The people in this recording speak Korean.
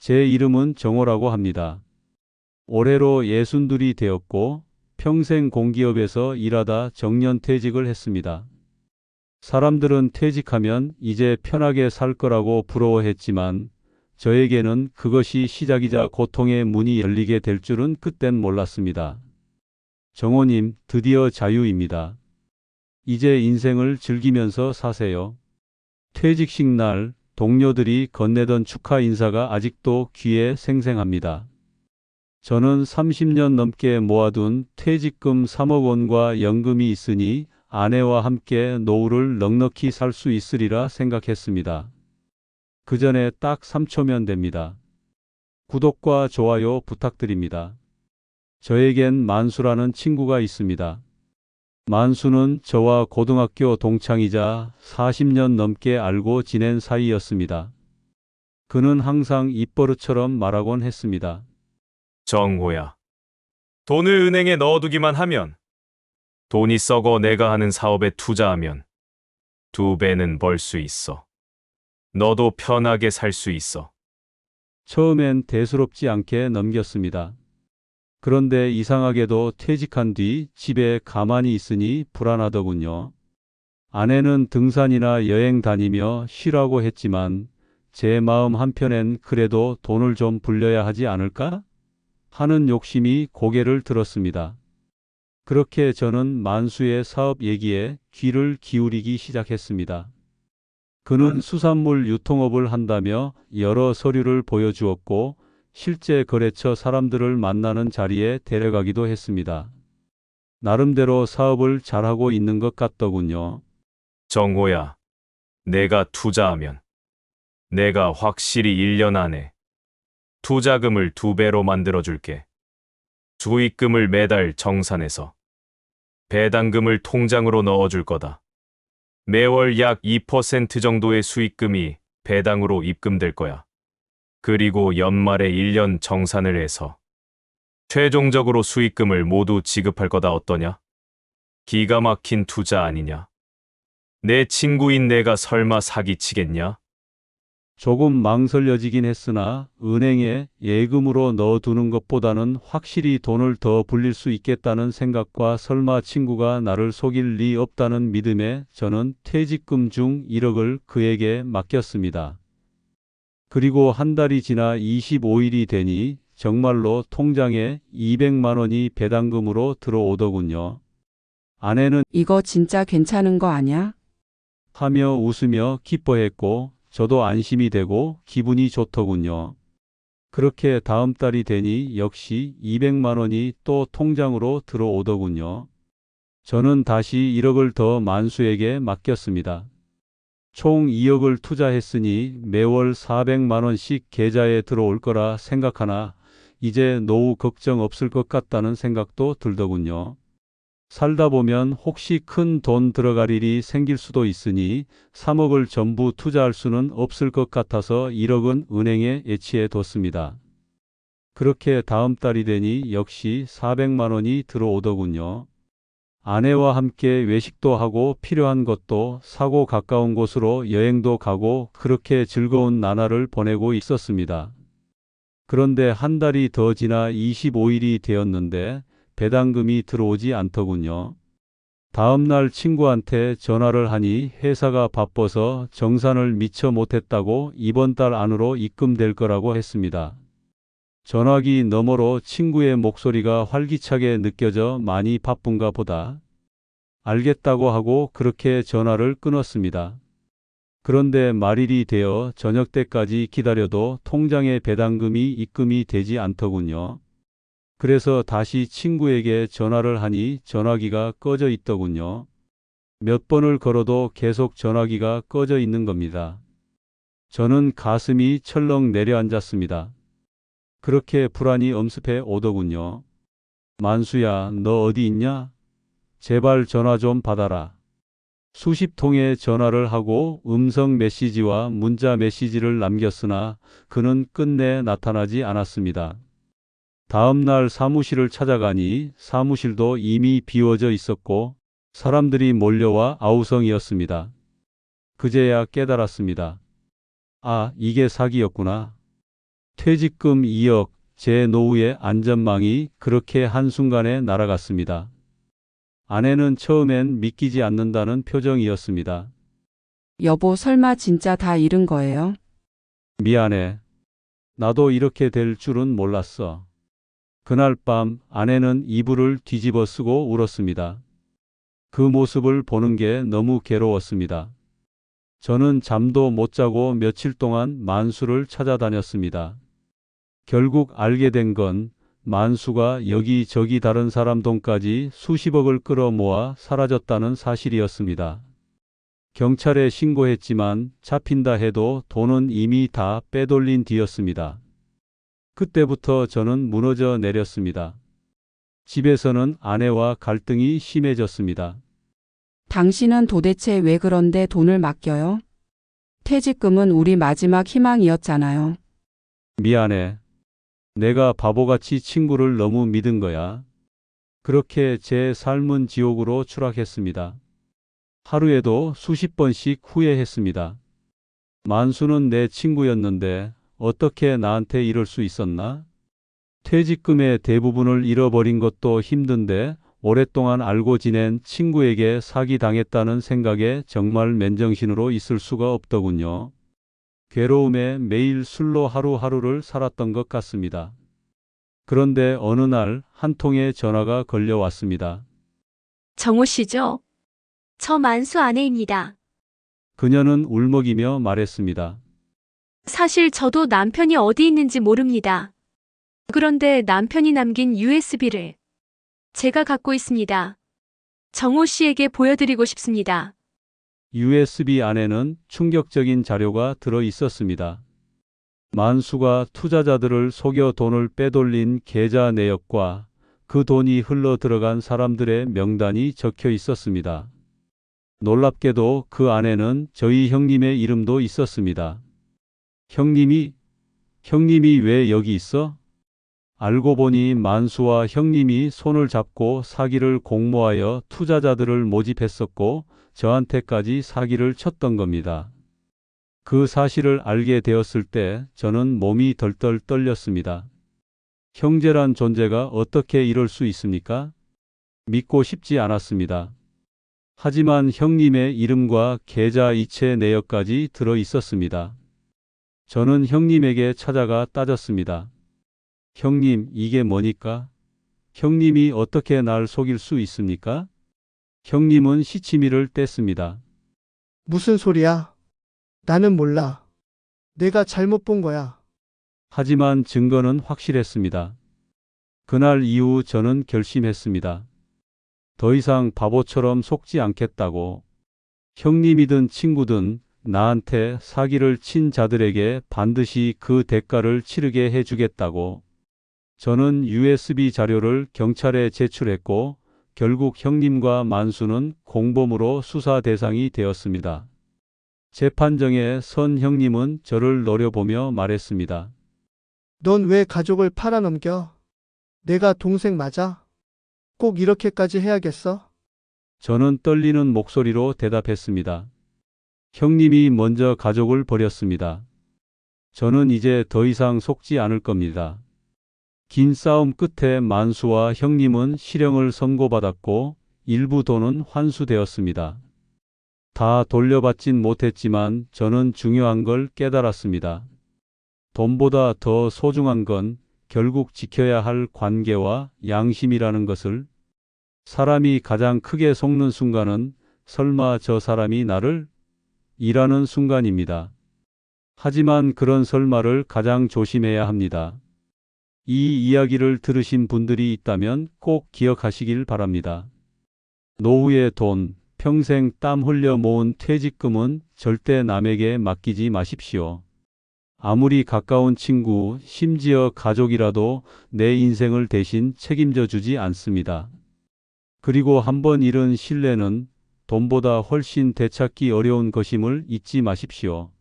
제 이름은 정호라고 합니다. 올해로 62이 되었고 평생 공기업에서 일하다 정년퇴직을 했습니다. 사람들은 퇴직하면 이제 편하게 살 거라고 부러워했지만 저에게는 그것이 시작이자 고통의 문이 열리게 될 줄은 그땐 몰랐습니다. 정호님, 드디어 자유입니다. 이제 인생을 즐기면서 사세요. 퇴직식 날 동료들이 건네던 축하 인사가 아직도 귀에 생생합니다. 저는 30년 넘게 모아둔 퇴직금 3억 원과 연금이 있으니 아내와 함께 노후를 넉넉히 살 수 있으리라 생각했습니다. 그 전에 딱 3초면 됩니다. 구독과 좋아요 부탁드립니다. 저에겐 만수라는 친구가 있습니다. 만수는 저와 고등학교 동창이자 40년 넘게 알고 지낸 사이였습니다. 그는 항상 입버릇처럼 말하곤 했습니다. 정호야, 돈을 은행에 넣어두기만 하면, 돈이 썩어 내가 하는 사업에 투자하면 2배는 벌 수 있어. 너도 편하게 살 수 있어. 처음엔 대수롭지 않게 넘겼습니다. 그런데 이상하게도 퇴직한 뒤 집에 가만히 있으니 불안하더군요. 아내는 등산이나 여행 다니며 쉬라고 했지만 제 마음 한편엔 그래도 돈을 좀 불려야 하지 않을까? 하는 욕심이 고개를 들었습니다. 그렇게 저는 만수의 사업 얘기에 귀를 기울이기 시작했습니다. 그는 수산물 유통업을 한다며 여러 서류를 보여주었고 실제 거래처 사람들을 만나는 자리에 데려가기도 했습니다. 나름대로 사업을 잘하고 있는 것 같더군요. 정호야, 내가 투자하면 내가 확실히 1년 안에 투자금을 2배로 만들어줄게. 수익금을 매달 정산해서 배당금을 통장으로 넣어줄 거다. 매월 약 2% 정도의 수익금이 배당으로 입금될 거야. 그리고 연말에 1년 정산을 해서 최종적으로 수익금을 모두 지급할 거다. 어떠냐? 기가 막힌 투자 아니냐? 내 친구인 내가 설마 사기치겠냐? 조금 망설여지긴 했으나 은행에 예금으로 넣어두는 것보다는 확실히 돈을 더 불릴 수 있겠다는 생각과 설마 친구가 나를 속일 리 없다는 믿음에 저는 퇴직금 중 1억을 그에게 맡겼습니다. 그리고 한 달이 지나 25일이 되니 정말로 통장에 200만 원이 배당금으로 들어오더군요. 아내는 이거 진짜 괜찮은 거 아냐? 하며 웃으며 기뻐했고 저도 안심이 되고 기분이 좋더군요. 그렇게 다음 달이 되니 역시 200만 원이 또 통장으로 들어오더군요. 저는 다시 1억을 더 만수에게 맡겼습니다. 총 2억을 투자했으니 매월 400만 원씩 계좌에 들어올 거라 생각하나 이제 노후 걱정 없을 것 같다는 생각도 들더군요. 살다 보면 혹시 큰 돈 들어갈 일이 생길 수도 있으니 3억을 전부 투자할 수는 없을 것 같아서 1억은 은행에 예치해 뒀습니다. 그렇게 다음 달이 되니 역시 400만 원이 들어오더군요. 아내와 함께 외식도 하고 필요한 것도 사고 가까운 곳으로 여행도 가고 그렇게 즐거운 나날을 보내고 있었습니다. 그런데 한 달이 더 지나 25일이 되었는데 배당금이 들어오지 않더군요. 다음 날 친구한테 전화를 하니 회사가 바빠서 정산을 미처 못했다고 이번 달 안으로 입금될 거라고 했습니다. 전화기 너머로 친구의 목소리가 활기차게 느껴져 많이 바쁜가 보다. 알겠다고 하고 그렇게 전화를 끊었습니다. 그런데 말일이 되어 저녁 때까지 기다려도 통장에 배당금이 입금이 되지 않더군요. 그래서 다시 친구에게 전화를 하니 전화기가 꺼져 있더군요. 몇 번을 걸어도 계속 전화기가 꺼져 있는 겁니다. 저는 가슴이 철렁 내려앉았습니다. 그렇게 불안이 엄습해 오더군요. 만수야, 너 어디 있냐? 제발 전화 좀 받아라. 수십 통의 전화를 하고 음성 메시지와 문자 메시지를 남겼으나 그는 끝내 나타나지 않았습니다. 다음 날 사무실을 찾아가니 사무실도 이미 비워져 있었고 사람들이 몰려와 아우성이었습니다. 그제야 깨달았습니다. 아, 이게 사기였구나. 퇴직금 2억, 제 노후의 안전망이 그렇게 한순간에 날아갔습니다. 아내는 처음엔 믿기지 않는다는 표정이었습니다. 여보, 설마 진짜 다 잃은 거예요? 미안해. 나도 이렇게 될 줄은 몰랐어. 그날 밤 아내는 이불을 뒤집어 쓰고 울었습니다. 그 모습을 보는 게 너무 괴로웠습니다. 저는 잠도 못 자고 며칠 동안 만수를 찾아다녔습니다. 결국 알게 된 건 만수가 여기저기 다른 사람 돈까지 수십억을 끌어모아 사라졌다는 사실이었습니다. 경찰에 신고했지만 잡힌다 해도 돈은 이미 다 빼돌린 뒤였습니다. 그때부터 저는 무너져 내렸습니다. 집에서는 아내와 갈등이 심해졌습니다. 당신은 도대체 왜 그런데 돈을 맡겨요? 퇴직금은 우리 마지막 희망이었잖아요. 미안해. 내가 바보같이 친구를 너무 믿은 거야. 그렇게 제 삶은 지옥으로 추락했습니다. 하루에도 수십 번씩 후회했습니다. 만수는 내 친구였는데 어떻게 나한테 이럴 수 있었나? 퇴직금의 대부분을 잃어버린 것도 힘든데 오랫동안 알고 지낸 친구에게 사기당했다는 생각에 정말 맨정신으로 있을 수가 없더군요. 괴로움에 매일 술로 하루하루를 살았던 것 같습니다. 그런데 어느 날 한 통의 전화가 걸려왔습니다. 정호 씨죠? 저 만수 아내입니다. 그녀는 울먹이며 말했습니다. 사실 저도 남편이 어디 있는지 모릅니다. 그런데 남편이 남긴 USB를 제가 갖고 있습니다. 정호 씨에게 보여드리고 싶습니다. USB 안에는 충격적인 자료가 들어 있었습니다. 만수가 투자자들을 속여 돈을 빼돌린 계좌 내역과 그 돈이 흘러 들어간 사람들의 명단이 적혀 있었습니다. 놀랍게도 그 안에는 저희 형님의 이름도 있었습니다. 형님이 왜 여기 있어? 알고 보니 만수와 형님이 손을 잡고 사기를 공모하여 투자자들을 모집했었고 저한테까지 사기를 쳤던 겁니다. 그 사실을 알게 되었을 때 저는 몸이 덜덜 떨렸습니다. 형제란 존재가 어떻게 이럴 수 있습니까? 믿고 싶지 않았습니다. 하지만 형님의 이름과 계좌 이체 내역까지 들어 있었습니다. 저는 형님에게 찾아가 따졌습니다. 형님, 이게 뭐니까? 형님이 어떻게 날 속일 수 있습니까? 형님은 시치미를 뗐습니다. 무슨 소리야? 나는 몰라. 내가 잘못 본 거야. 하지만 증거는 확실했습니다. 그날 이후 저는 결심했습니다. 더 이상 바보처럼 속지 않겠다고. 형님이든 친구든 나한테 사기를 친 자들에게 반드시 그 대가를 치르게 해주겠다고. 저는 USB 자료를 경찰에 제출했고 결국 형님과 만수는 공범으로 수사 대상이 되었습니다. 재판정에 선 형님은 저를 노려보며 말했습니다. 넌 왜 가족을 팔아넘겨? 내가 동생 맞아? 꼭 이렇게까지 해야겠어? 저는 떨리는 목소리로 대답했습니다. 형님이 먼저 가족을 버렸습니다. 저는 이제 더 이상 속지 않을 겁니다. 긴 싸움 끝에 만수와 형님은 실형을 선고받았고 일부 돈은 환수되었습니다. 다 돌려받진 못했지만 저는 중요한 걸 깨달았습니다. 돈보다 더 소중한 건 결국 지켜야 할 관계와 양심이라는 것을. 사람이 가장 크게 속는 순간은 설마 저 사람이 나를? 이라는 순간입니다. 하지만 그런 설마를 가장 조심해야 합니다. 이 이야기를 들으신 분들이 있다면 꼭 기억하시길 바랍니다. 노후의 돈, 평생 땀 흘려 모은 퇴직금은 절대 남에게 맡기지 마십시오. 아무리 가까운 친구, 심지어 가족이라도 내 인생을 대신 책임져 주지 않습니다. 그리고 한번 잃은 신뢰는 돈보다 훨씬 되찾기 어려운 것임을 잊지 마십시오.